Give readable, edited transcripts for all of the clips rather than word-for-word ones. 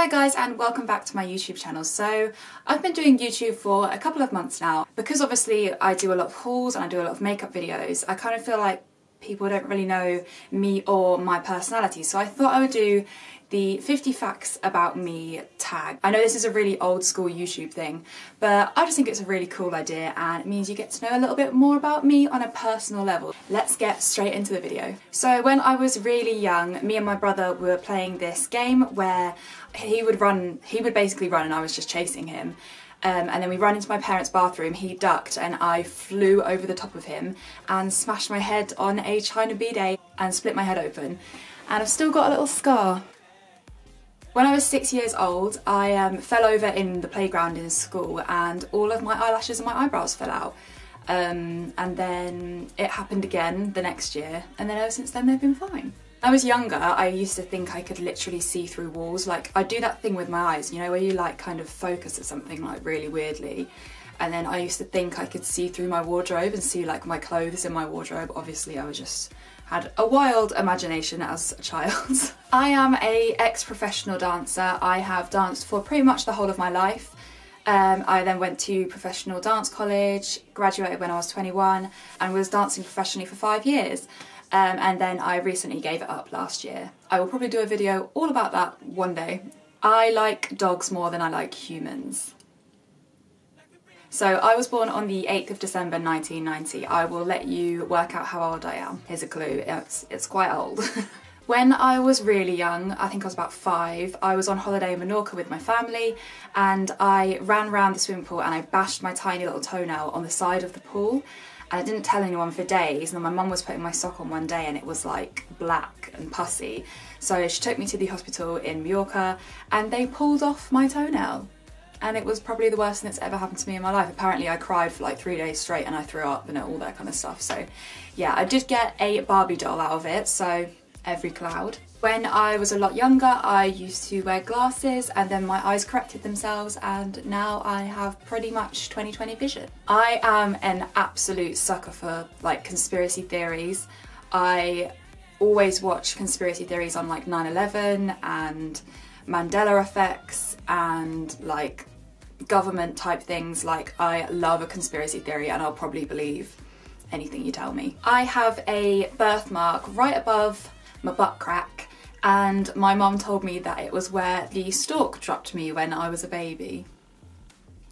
Hi guys, and welcome back to my YouTube channel. So I've been doing YouTube for a couple of months now. Because obviously I do a lot of hauls and I do a lot of makeup videos, I kind of feel like people don't really know me or my personality. So I thought I would do the 50 facts about me tag. I know this is a really old school YouTube thing, but I just think it's a really cool idea and it means you get to know a little bit more about me on a personal level. Let's get straight into the video. So when I was really young, me and my brother were playing this game where he would basically run and I was just chasing him. And then we ran into my parents' bathroom, he ducked and I flew over the top of him and smashed my head on a china bidet and split my head open. And I've still got a little scar. When I was 6 years old, I fell over in the playground in school and all of my eyelashes and my eyebrows fell out. And then it happened again the next year, and then ever since then they've been fine. When I was younger, I used to think I could literally see through walls. Like, I do that thing with my eyes, you know, where you like kind of focus at something like really weirdly. And then I used to think I could see through my wardrobe and see like my clothes in my wardrobe. Obviously I had a wild imagination as a child. I am a ex-professional dancer. I have danced for pretty much the whole of my life. I then went to professional dance college, graduated when I was 21 and was dancing professionally for 5 years. And then I recently gave it up last year. I will probably do a video all about that one day. I like dogs more than I like humans. So I was born on the 8th of December 1990. I will let you work out how old I am. Here's a clue, it's quite old. When I was really young, I think I was about 5, I was on holiday in Menorca with my family and I ran around the swimming pool and I bashed my tiny little toenail on the side of the pool. And I didn't tell anyone for days, and then my mum was putting my sock on one day and it was like black and pussy. So she took me to the hospital in Mallorca and they pulled off my toenail. And it was probably the worst thing that's ever happened to me in my life. Apparently I cried for like 3 days straight and I threw up and all that kind of stuff. So yeah, I did get a Barbie doll out of it, so every cloud. When I was a lot younger, I used to wear glasses and then my eyes corrected themselves and now I have pretty much 20/20 vision. I am an absolute sucker for like conspiracy theories. I always watch conspiracy theories on like 9/11 and Mandela effects and like government type things. Like, I love a conspiracy theory and I'll probably believe anything you tell me. I have a birthmark right above my butt crack and my mum told me that it was where the stork dropped me when I was a baby.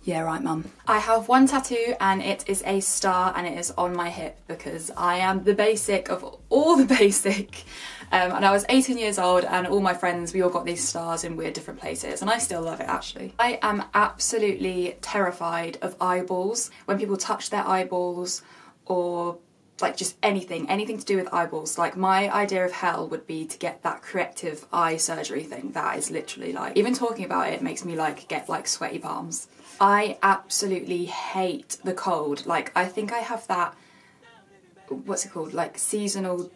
Yeah, right, mum. I have one tattoo and it is a star and it is on my hip because I am the basic of all the basic. And I was 18 years old and all my friends, we all got these stars in weird different places and I still love it actually. I am absolutely terrified of eyeballs. When people touch their eyeballs or like just anything to do with eyeballs. Like, my idea of hell would be to get that corrective eye surgery thing. That is literally like, even talking about it makes me like get like sweaty palms. I absolutely hate the cold. Like, I think I have that, what's it called, like seasonal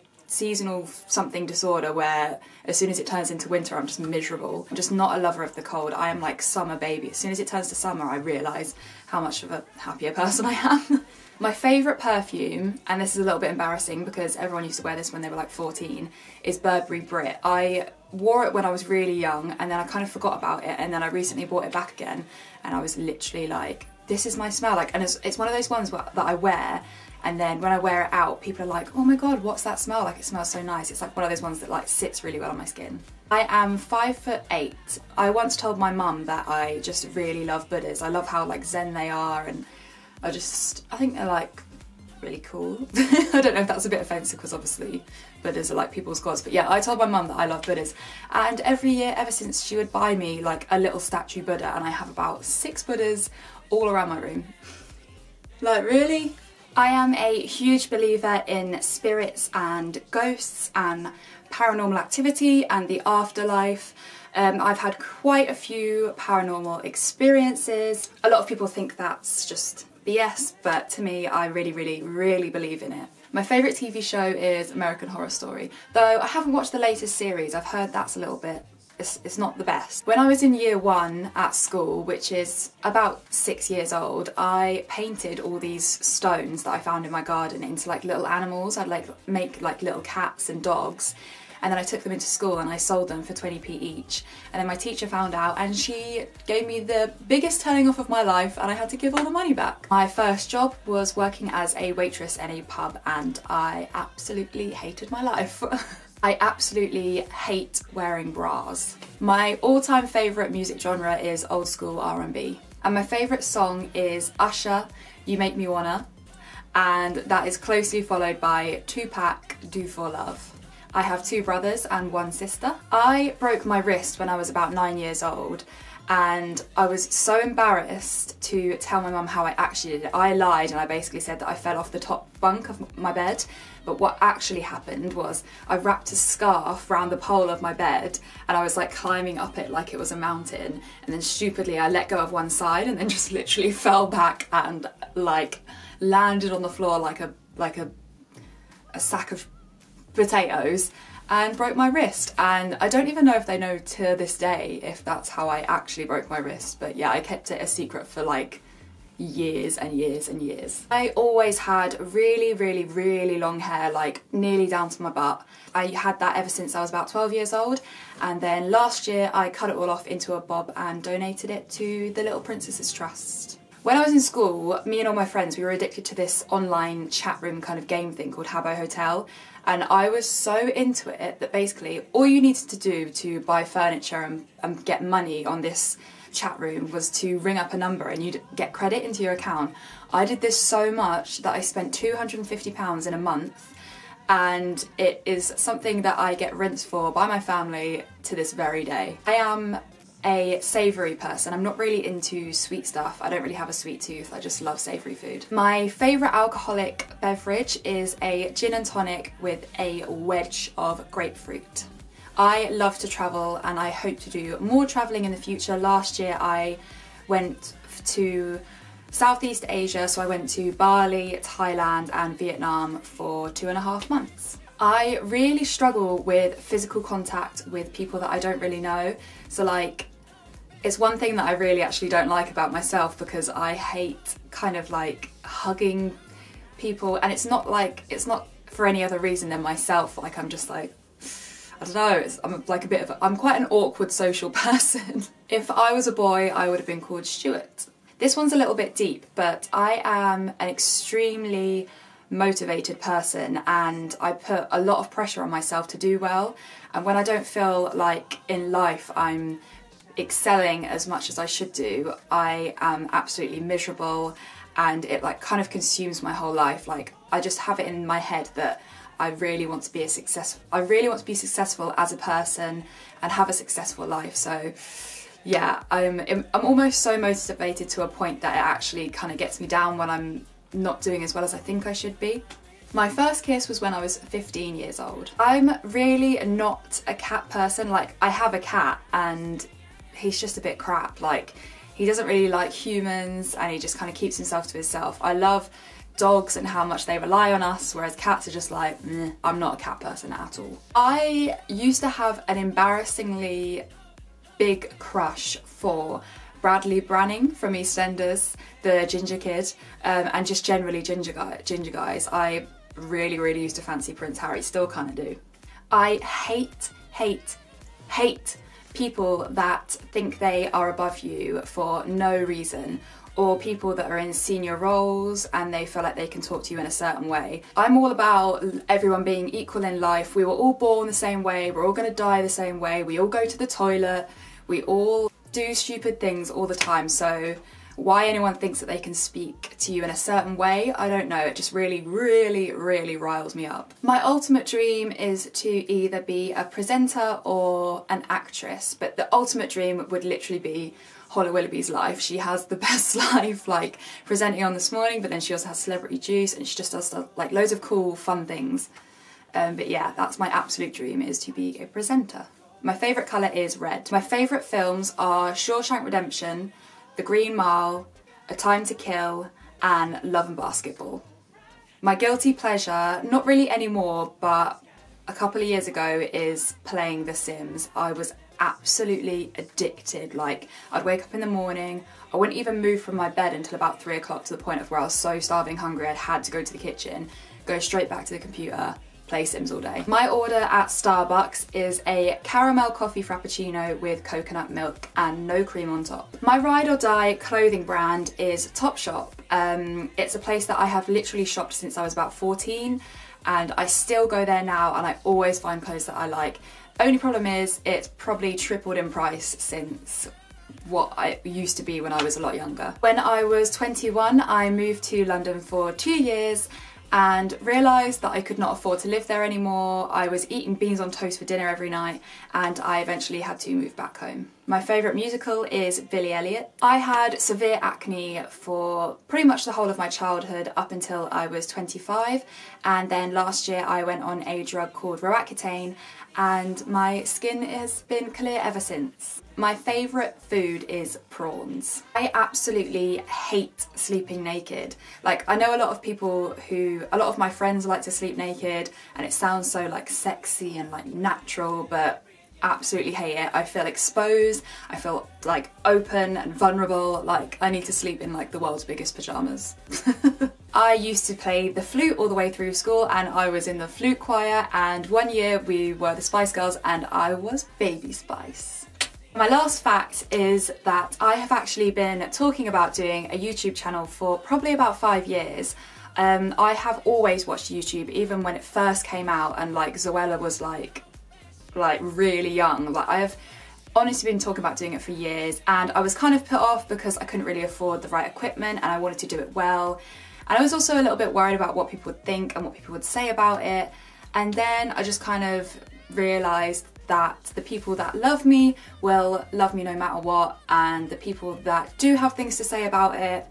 something disorder where as soon as it turns into winter I'm just miserable. I'm just not a lover of the cold. I am like summer baby. As soon as it turns to summer I realise how much of a happier person I am. My favourite perfume, and this is a little bit embarrassing because everyone used to wear this when they were like 14, is Burberry Brit. I wore it when I was really young and then I kind of forgot about it and then I recently bought it back again and I was literally like, this is my smell. Like, and it's one of those ones that I wear and then when I wear it out people are like, oh my god, what's that smell? Like, it smells so nice. It's like one of those ones that like sits really well on my skin. I am 5'8". I once told my mum that I just really love Buddhas. I love how like zen they are and I think they're like really cool. I don't know if that's a bit offensive because obviously Buddhas are like people's gods, but yeah, I told my mum that I love Buddhas and every year ever since she would buy me like a little statue Buddha and I have about 6 Buddhas all around my room. Like, really? I am a huge believer in spirits and ghosts and paranormal activity and the afterlife. I've had quite a few paranormal experiences. A lot of people think that's just BS, but to me, I really believe in it. My favourite TV show is American Horror Story, though I haven't watched the latest series. I've heard that's a little bit, it's not the best. When I was in year 1 at school, which is about 6 years old, I painted all these stones that I found in my garden into like little animals. I'd like make like little cats and dogs and then I took them into school and I sold them for 20p each, and then my teacher found out and she gave me the biggest telling off of my life and I had to give all the money back. My first job was working as a waitress in a pub and I absolutely hated my life. I absolutely hate wearing bras. My all-time favourite music genre is old school R&B, and my favourite song is Usher, You Make Me Wanna, and that is closely followed by Tupac, Do For Love. I have 2 brothers and 1 sister. I broke my wrist when I was about 9 years old, and I was so embarrassed to tell my mum how I actually did it. I lied and I basically said that I fell off the top bunk of my bed, but what actually happened was I wrapped a scarf around the pole of my bed and I was like climbing up it like it was a mountain, and then stupidly I let go of one side and then just literally fell back and like landed on the floor like a sack of potatoes and broke my wrist. And I don't even know if they know to this day if that's how I actually broke my wrist, but yeah, I kept it a secret for like years and years and years. I always had really long hair, like nearly down to my butt. I had that ever since I was about 12 years old, and then last year I cut it all off into a bob and donated it to the Little Princesses Trust. When I was in school, me and all my friends, we were addicted to this online chat room kind of game thing called Habbo Hotel, and I was so into it that basically all you needed to do to buy furniture and get money on this chat room was to ring up a number and you'd get credit into your account. I did this so much that I spent £250 in a month, and it is something that I get rinsed for by my family to this very day. I am a savoury person. I'm not really into sweet stuff. I don't really have a sweet tooth. I just love savoury food. My favourite alcoholic beverage is a gin and tonic with a wedge of grapefruit. I love to travel and I hope to do more travelling in the future. Last year I went to Southeast Asia, so I went to Bali, Thailand and Vietnam for 2.5 months. I really struggle with physical contact with people that I don't really know. So like, it's one thing that I really actually don't like about myself, because I hate kind of like hugging people, and it's not for any other reason than myself. Like I'm just like, I don't know, I'm like I'm quite an awkward social person. If I was a boy, I would have been called Stuart. This one's a little bit deep, but I am an extremely motivated person and I put a lot of pressure on myself to do well, and when I don't feel like in life I'm excelling as much as I should do, I am absolutely miserable, and it like kind of consumes my whole life. Like I just have it in my head that I really want to be successful as a person and have a successful life. So yeah, I'm almost so motivated to a point that it actually kind of gets me down when I'm not doing as well as I think I should be. My first kiss was when I was 15 years old. I'm really not a cat person. Like I have a cat and he's just a bit crap. Like he doesn't really like humans and he just kind of keeps himself to himself. I love dogs and how much they rely on us, whereas cats are just like, meh. I'm not a cat person at all. I used to have an embarrassingly big crush for Bradley Branning from EastEnders, the ginger kid, and just generally ginger guys. I really used to fancy Prince Harry, still kind of do. I hate people that think they are above you for no reason, or people that are in senior roles and they feel like they can talk to you in a certain way. I'm all about everyone being equal in life. We were all born the same way, we're all gonna die the same way, we all go to the toilet, we all do stupid things all the time, so why anyone thinks that they can speak to you in a certain way, I don't know. It just really riles me up. My ultimate dream is to either be a presenter or an actress, but the ultimate dream would literally be Holly Willoughby's life. She has the best life, like presenting on This Morning, but then she also has Celebrity Juice and she just does like loads of cool fun things. But yeah, that's my absolute dream, is to be a presenter. My favourite colour is red. My favourite films are Shawshank Redemption, The Green Mile, A Time to Kill and Love and Basketball. My guilty pleasure, not really anymore, but a couple of years ago, is playing The Sims. I was absolutely addicted. Like, I'd wake up in the morning, I wouldn't even move from my bed until about 3 o'clock, to the point of where I was so starving hungry I'd had to go to the kitchen, go straight back to the computer, play Sims all day. My order at Starbucks is a caramel coffee frappuccino with coconut milk and no cream on top. My ride or die clothing brand is Topshop. It's a place that I have literally shopped since I was about 14, and I still go there now, and I always find clothes that I like. Only problem is it's probably tripled in price since what I used to be when I was a lot younger. When I was 21, I moved to London for 2 years and realised that I could not afford to live there anymore. I was eating beans on toast for dinner every night, and I eventually had to move back home. My favourite musical is Billy Elliot. I had severe acne for pretty much the whole of my childhood up until I was 25, and then last year I went on a drug called Roaccutane, and my skin has been clear ever since. My favourite food is prawns. I absolutely hate sleeping naked. Like, I know a lot of my friends like to sleep naked, and it sounds so like sexy and like natural, but absolutely hate it. I feel exposed, I feel like open and vulnerable, like I need to sleep in like the world's biggest pyjamas. I used to play the flute all the way through school, and I was in the flute choir, and one year we were the Spice Girls and I was Baby Spice. My last fact is that I have actually been talking about doing a YouTube channel for probably about 5 years. I have always watched YouTube, even when it first came out and like Zoella was like really young. Like, I have honestly been talking about doing it for years, and I was kind of put off because I couldn't really afford the right equipment and I wanted to do it well. And I was also a little bit worried about what people would think and what people would say about it. And then I just kind of realised that the people that love me will love me no matter what, and the people that do have things to say about it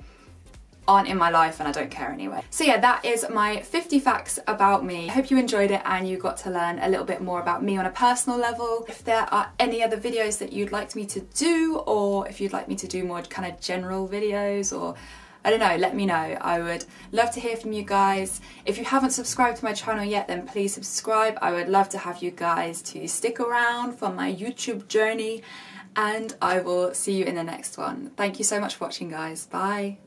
aren't in my life, and I don't care anyway. So yeah, that is my 50 facts about me. I hope you enjoyed it and you got to learn a little bit more about me on a personal level. If there are any other videos that you'd like me to do, or if you'd like me to do more kind of general videos, or I don't know, let me know. I would love to hear from you guys. If you haven't subscribed to my channel yet, then please subscribe. I would love to have you guys to stick around for my YouTube journey, and I will see you in the next one. Thank you so much for watching, guys. Bye.